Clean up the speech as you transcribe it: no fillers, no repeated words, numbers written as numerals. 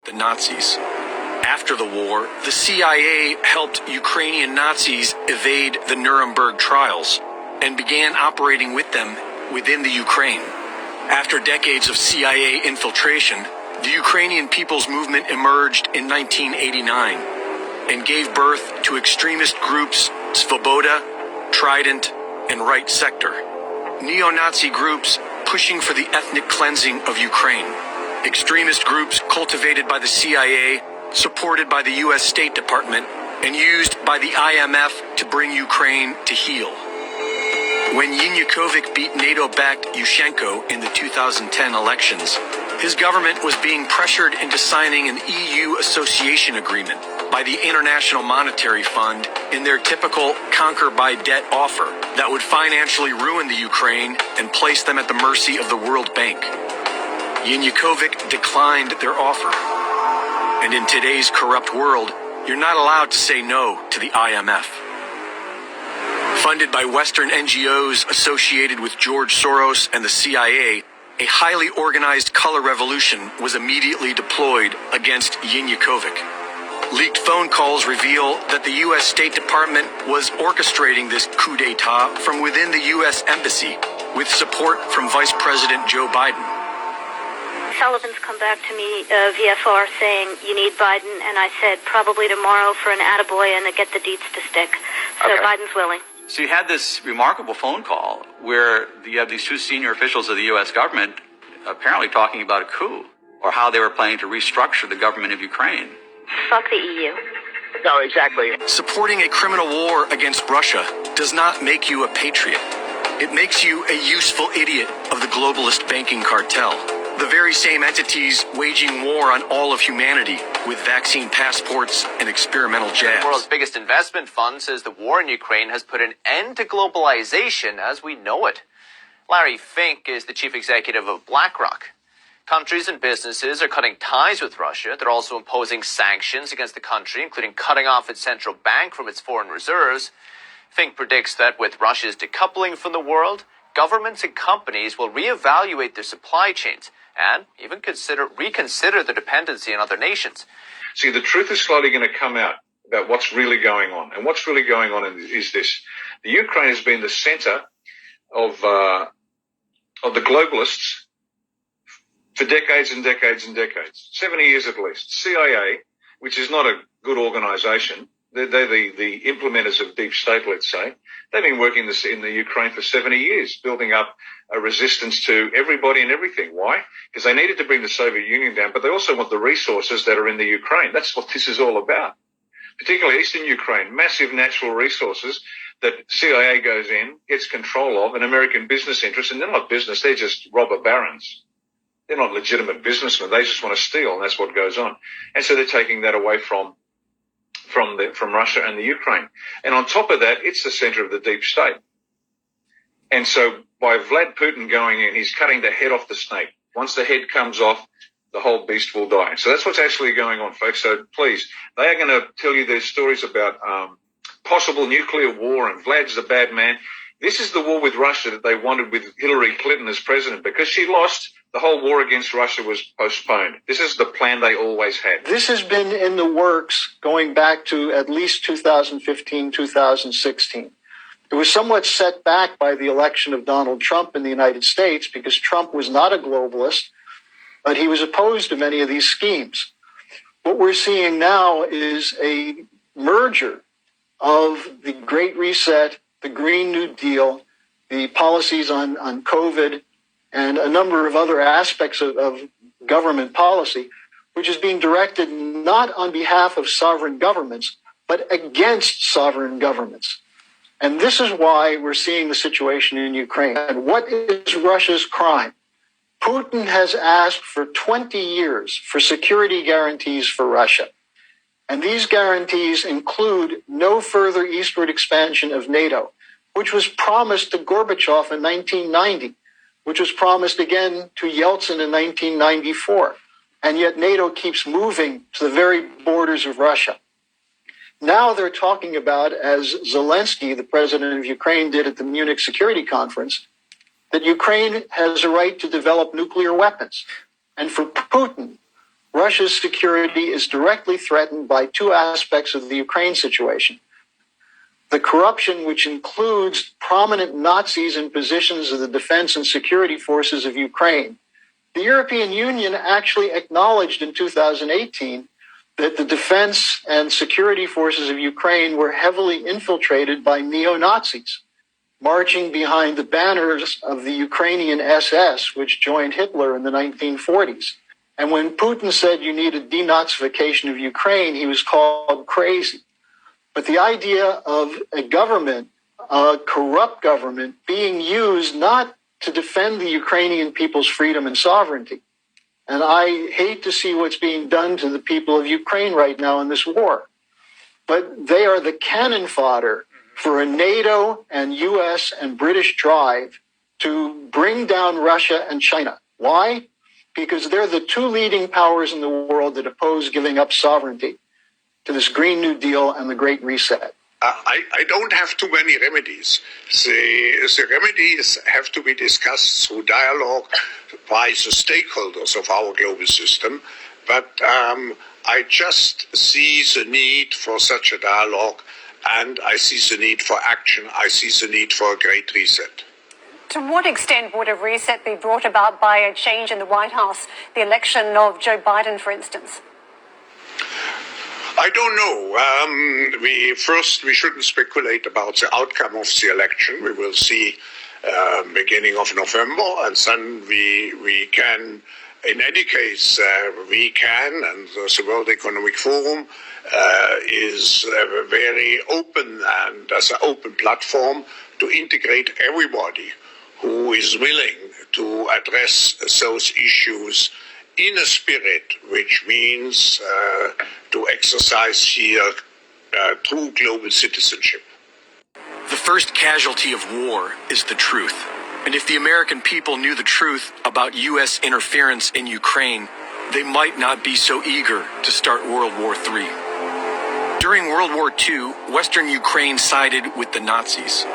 the Nazis. After the war, the CIA helped Ukrainian Nazis evade the Nuremberg trials and began operating with them within the Ukraine. After decades of CIA infiltration, the Ukrainian People's Movement emerged in 1989 and gave birth to extremist groups Svoboda, Trident, and Right Sector, neo-Nazi groups pushing for the ethnic cleansing of Ukraine, extremist groups cultivated by the CIA, supported by the U.S. State Department, and used by the IMF to bring Ukraine to heel. When Yanukovych beat NATO-backed Yushchenko in the 2010 elections, his government was being pressured into signing an EU association agreement by the International Monetary Fund in their typical conquer-by-debt offer that would financially ruin the Ukraine and place them at the mercy of the World Bank. Yanukovych declined their offer. And in today's corrupt world, you're not allowed to say no to the IMF. Funded by Western NGOs associated with George Soros and the CIA, a highly organized color revolution was immediately deployed against Yanukovych. Leaked phone calls reveal that the U.S. State Department was orchestrating this coup d'etat from within the U.S. Embassy, with support from Vice President Joe Biden. Sullivan's come back to me, VFR, saying you need Biden, and I said probably tomorrow for an attaboy and to get the deets to stick. So okay. Biden's willing. So you had this remarkable phone call where you have these two senior officials of the U.S. government apparently talking about a coup, or how they were planning to restructure the government of Ukraine. Fuck the EU. No, exactly. Supporting a criminal war against Russia does not make you a patriot. It makes you a useful idiot of the globalist banking cartel. The very same entities waging war on all of humanity with vaccine passports and experimental jabs. The world's biggest investment fund says the war in Ukraine has put an end to globalization as we know it. Larry Fink is the chief executive of BlackRock. Countries and businesses are cutting ties with Russia. They're also imposing sanctions against the country, including cutting off its central bank from its foreign reserves. Fink predicts that with Russia's decoupling from the world, governments and companies will reevaluate their supply chains and even reconsider their dependency on other nations. See, the truth is slowly going to come out about what's really going on. And what's really going on is this. The Ukraine has been the center of the globalists for decades and decades and decades, 70 years at least. CIA, which is not a good organization, they're the implementers of deep state, let's say. They've been working in the Ukraine for 70 years, building up a resistance to everybody and everything. Why? Because they needed to bring the Soviet Union down, but they also want the resources that are in the Ukraine. That's what this is all about. Particularly Eastern Ukraine, massive natural resources that CIA goes in, gets control of, and American business interests, and they're not business, they're just robber barons. They're not legitimate businessmen. They just want to steal, and that's what goes on. And so they're taking that away from Russia and the Ukraine. And on top of that, it's the center of the deep state. And so by Vlad Putin going in, he's cutting the head off the snake. Once the head comes off, the whole beast will die. So that's what's actually going on, folks. So please, they are going to tell you their stories about possible nuclear war, and Vlad's the bad man. This is the war with Russia that they wanted with Hillary Clinton as president. Because she lost, the whole war against Russia was postponed. This is the plan they always had. This has been in the works going back to at least 2015, 2016. It was somewhat set back by the election of Donald Trump in the United States because Trump was not a globalist, but he was opposed to many of these schemes. What we're seeing now is a merger of the Great Reset, the Green New Deal, the policies on COVID, and a number of other aspects of government policy, which is being directed not on behalf of sovereign governments, but against sovereign governments. And this is why we're seeing the situation in Ukraine. And what is Russia's crime? Putin has asked for 20 years for security guarantees for Russia. And these guarantees include no further eastward expansion of NATO, which was promised to Gorbachev in 1990, which was promised again to Yeltsin in 1994. And yet NATO keeps moving to the very borders of Russia. Now they're talking about, as Zelensky, the president of Ukraine, did at the Munich Security Conference, that Ukraine has a right to develop nuclear weapons. And for Putin, Russia's security is directly threatened by two aspects of the Ukraine situation. The corruption, which includes prominent Nazis in positions of the defense and security forces of Ukraine. The European Union actually acknowledged in 2018 that the defense and security forces of Ukraine were heavily infiltrated by neo-Nazis, marching behind the banners of the Ukrainian SS, which joined Hitler in the 1940s. And when Putin said you need a denazification of Ukraine, he was called crazy. But the idea of a government, a corrupt government, being used not to defend the Ukrainian people's freedom and sovereignty. And I hate to see what's being done to the people of Ukraine right now in this war. But they are the cannon fodder for a NATO and US and British drive to bring down Russia and China. Why? Because they're the two leading powers in the world that oppose giving up sovereignty to this Green New Deal and the Great Reset. I don't have too many remedies. The remedies have to be discussed through dialogue by the stakeholders of our global system. But I just see the need for such a dialogue, and I see the need for action. I see the need for a great reset. To what extent would a reset be brought about by a change in the White House, the election of Joe Biden, for instance? I don't know. We shouldn't speculate about the outcome of the election. We will see beginning of November, and then we can, in any case, we can, and the World Economic Forum is very open and as an open platform to integrate everybody who is willing to address those issues in a spirit which means to exercise here true global citizenship. The first casualty of war is the truth. And if the American people knew the truth about U.S. interference in Ukraine, they might not be so eager to start World War III. During World War II, Western Ukraine sided with the Nazis.